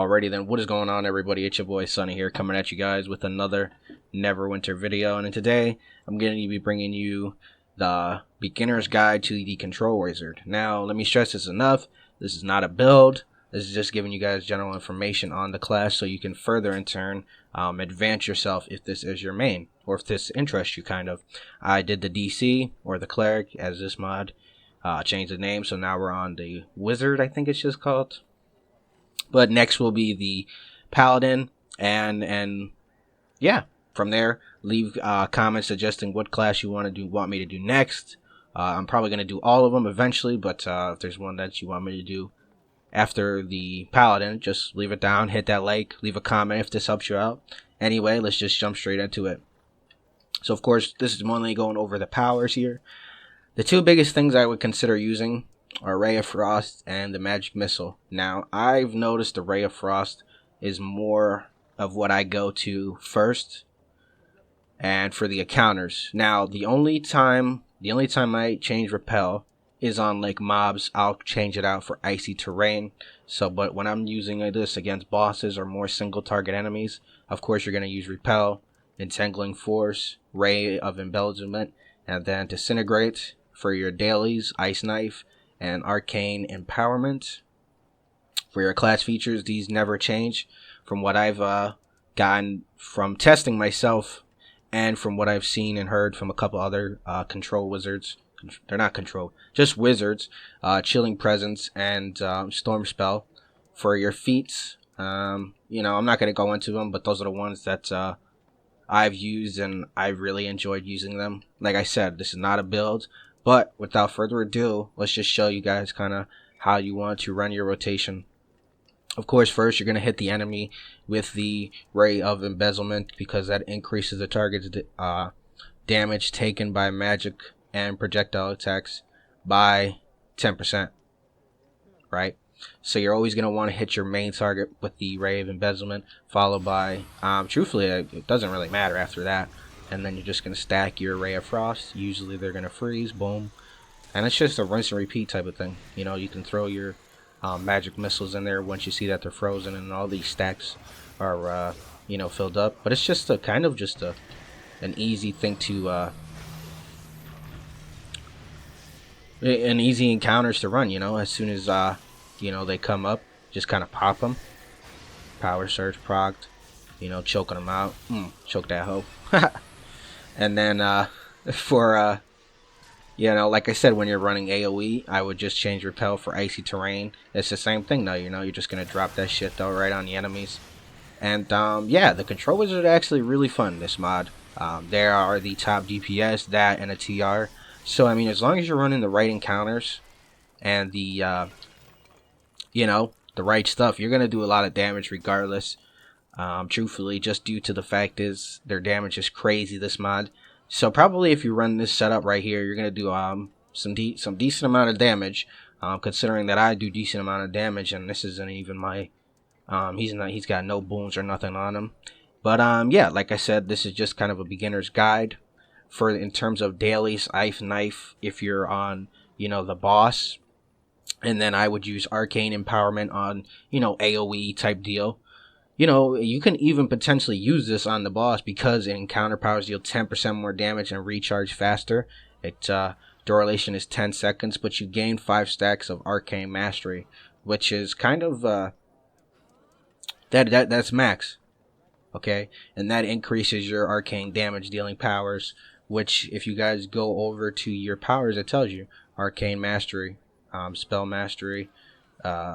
Alrighty then, what is going on everybody? It's your boy Sunny here coming at you guys with another Neverwinter video. And today I'm going to be bringing you the beginner's guide to the control wizard. Now let me stress this enough, this is not a build, this is just giving you guys general information on the class so you can further in turn advance yourself if this is your main, or if this interests you kind of. I did the DC, or the cleric, as this mod changed the name, so now we're on the wizard, I think it's just called. But next will be the paladin, and yeah, from there leave comments suggesting what class you want me to do next. I'm probably going to do all of them eventually, but if there's one that you want me to do after the paladin, just leave it down, hit that like, leave a comment if this helps you out. Anyway, let's just jump straight into it. So of course, this is mainly going over the powers here. The two biggest things I would consider using are Ray of Frost and the Magic Missile. Now, I've noticed the Ray of Frost is more of what I go to first, and for the encounters. Now, the only time I change Repel is on like mobs. I'll change it out for icy terrain. So, but when I'm using this against bosses or more single target enemies, of course you're going to use Repel, Entangling Force, Ray of Embellishment, and then Disintegrate for your dailies, Ice Knife, and Arcane Empowerment. For your class features, these never change from what I've gotten from testing myself and from what I've seen and heard from a couple other control wizards. They're not control, just wizards. Chilling Presence and Storm Spell. For your feats, you know, I'm not going to go into them, but those are the ones that I've used and I've really enjoyed using them. Like I said, this is not a build. But without further ado, let's just show you guys kind of how you want to run your rotation. Of course, first you're going to hit the enemy with the Ray of Embezzlement because that increases the target's damage taken by magic and projectile attacks by 10%. Right? So you're always going to want to hit your main target with the Ray of Embezzlement, followed by, truthfully, it doesn't really matter after that. And then you're just going to stack your Ray of Frost. Usually they're going to freeze, boom. And it's just a rinse and repeat type of thing. You know, you can throw your magic missiles in there once you see that they're frozen and all these stacks are, you know, filled up. But it's just a kind of just an easy thing to, an easy encounters to run, you know. As soon as, you know, they come up, just kind of pop them. Power Surge procced, you know, choking them out. Choke that hoe. And then for you know, like I said, when you're running AoE, I would just change Repel for icy terrain. It's the same thing though, you know, you're just gonna drop that shit though right on the enemies. And yeah, the control wizard are actually really fun, this mod. There are the top DPS, that and a TR. So I mean, as long as you're running the right encounters and the you know, the right stuff, you're gonna do a lot of damage regardless. Truthfully, just due to the fact is their damage is crazy this mod. So probably if you run this setup right here, you're gonna do some decent amount of damage. Considering that I do decent amount of damage, and this isn't even my he's got no boons or nothing on him. But yeah, like I said, this is just kind of a beginner's guide for in terms of dailies, Ice Knife if you're on, you know, the boss, and then I would use Arcane Empowerment on, you know, AoE type deal. You know, you can even potentially use this on the boss because it encounter powers deal 10% more damage and recharge faster. It duration is 10 seconds, but you gain 5 stacks of Arcane Mastery, which is kind of that's max. Okay, and that increases your arcane damage dealing powers, which if you guys go over to your powers, it tells you Arcane Mastery, Spell Mastery,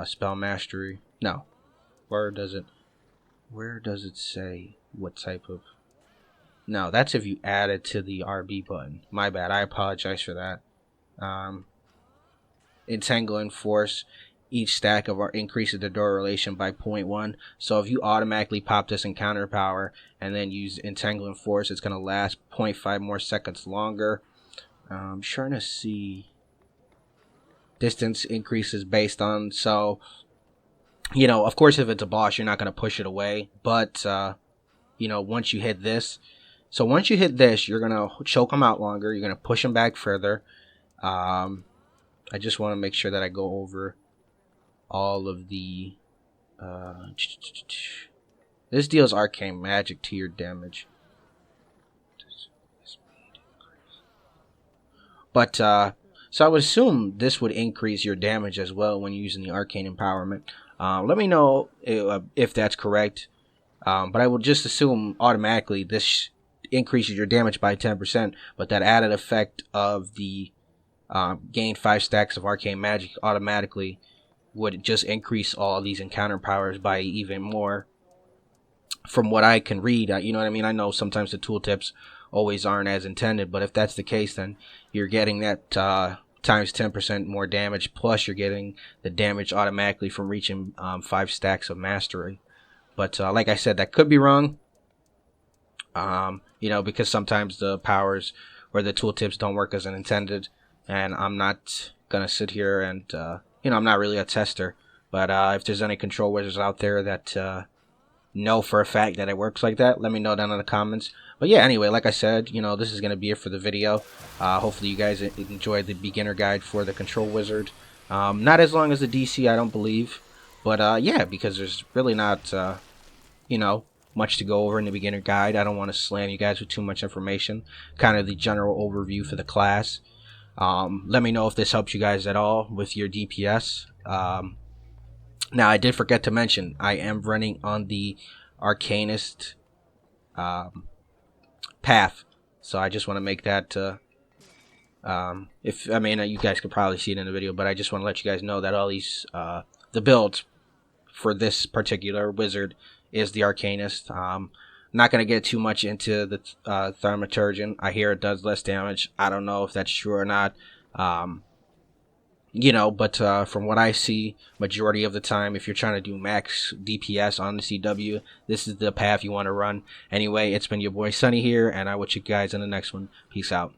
Spell Mastery. No, where does it say what type of... No, that's if you add it to the RB button. My bad, I apologize for that. Entangling Force, each stack of our increases the duration by 0.1. So if you automatically pop this encounter power and then use Entangling Force, it's going to last 0.5 more seconds longer. I'm trying to see... Distance increases based on... So... You know, of course, if it's a boss, you're not going to push it away. But, you know, once you hit this... So once you hit this, you're going to choke them out longer. You're going to push them back further. I just want to make sure that I go over all of the This deals arcane magic to your damage. But, so I would assume this would increase your damage as well when using the arcane empowerment. Let me know if that's correct. But I would just assume automatically this increases your damage by 10%, but that added effect of the gain 5 stacks of arcane magic automatically would just increase all of these encounter powers by even more. From what I can read, you know what I mean? I know sometimes the tooltips always aren't as intended, but if that's the case, then you're getting that times 10% more damage, plus you're getting the damage automatically from reaching 5 stacks of mastery. But like I said, that could be wrong, you know, because sometimes the powers or the tooltips don't work as intended, and I'm not going to sit here and, you know, I'm not really a tester, but if there's any control wizards out there that know for a fact that it works like that, let me know down in the comments. But yeah, anyway, like I said, you know, this is going to be it for the video. Hopefully you guys enjoyed the beginner guide for the control wizard. Not as long as the DC, I don't believe, but yeah, because there's really not you know, much to go over in the beginner guide. I don't want to slam you guys with too much information, kind of the general overview for the class. Let me know if this helps you guys at all with your DPS. Now, I did forget to mention, I am running on the Arcanist path, so I just want to make that, if I mean, you guys could probably see it in the video, but I just want to let you guys know that all these, the builds for this particular wizard is the Arcanist. Not going to get too much into the Thaumaturgian. I hear it does less damage. I don't know if that's true or not. You know, but from what I see, majority of the time, if you're trying to do max DPS on the CW, this is the path you want to run. Anyway, it's been your boy Sunny here, and I will catch you guys in the next one. Peace out.